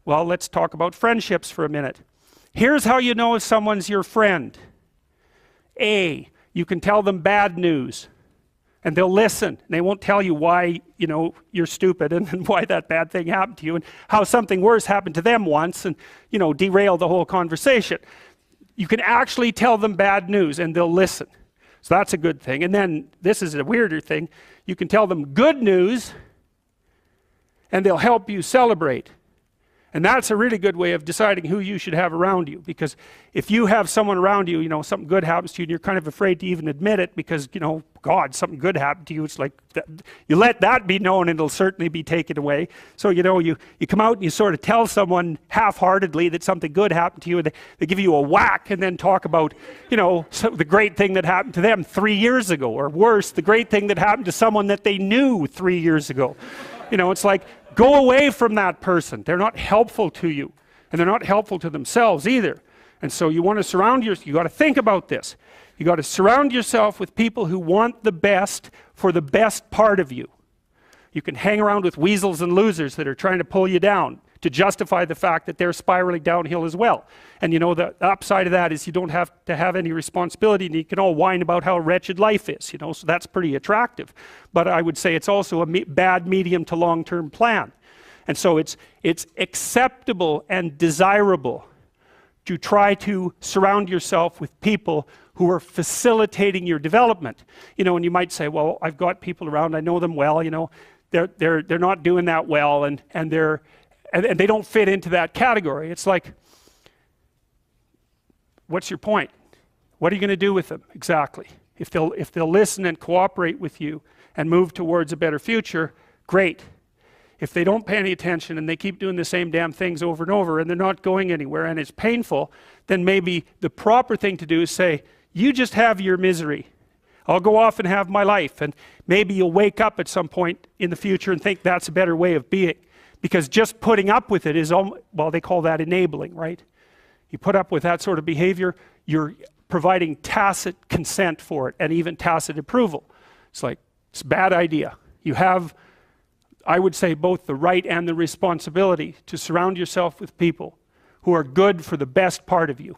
Well, let's talk about friendships for a minute. Here's how you know if someone's your friend. A, you can tell them bad news, and they'll listen. And they won't tell you why, you're stupid and why that bad thing happened to you and how something worse happened to them once and, derail the whole conversation. You can actually tell them bad news and they'll listen. So that's a good thing. And then this is a weirder thing. You can tell them good news and they'll help you celebrate. And that's a really good way of deciding who you should have around you, because if you have someone around you, something good happens to you and you're kind of afraid to even admit it because, God, something good happened to you. It's like, you let that be known and it'll certainly be taken away. So, you come out and you sort of tell someone half-heartedly that something good happened to you, and they give you a whack and then talk about, the great thing that happened to them 3 years ago, or worse, the great thing that happened to someone that they knew 3 years ago. It's like, go away from that person. They're not helpful to you, and they're not helpful to themselves either. And so you want to surround yourself, you got to think about this. You got to surround yourself with people who want the best for the best part of you. You can hang around with weasels and losers that are trying to pull you down to justify the fact that they're spiraling downhill as well. And the upside of that is you don't have to have any responsibility, and you can all whine about how wretched life is, so that's pretty attractive. But I would say it's also a bad medium to long-term plan. And so it's acceptable and desirable to try to surround yourself with people who are facilitating your development. And you might say, well, I've got people around, I know them well, they're not doing that well, and they don't fit into that category. It's like, what's your point? What are you going to do with them exactly? If they'll listen and cooperate with you and move towards a better future, great. If they don't pay any attention and they keep doing the same damn things over and over and they're not going anywhere and it's painful, then maybe the proper thing to do is say, you just have your misery. I'll go off and have my life. And maybe you'll wake up at some point in the future and think that's a better way of being. Because just putting up with it is, well, they call that enabling, right? You put up with that sort of behavior, you're providing tacit consent for it and even tacit approval. It's like, it's a bad idea. You have, I would say, both the right and the responsibility to surround yourself with people who are good for the best part of you.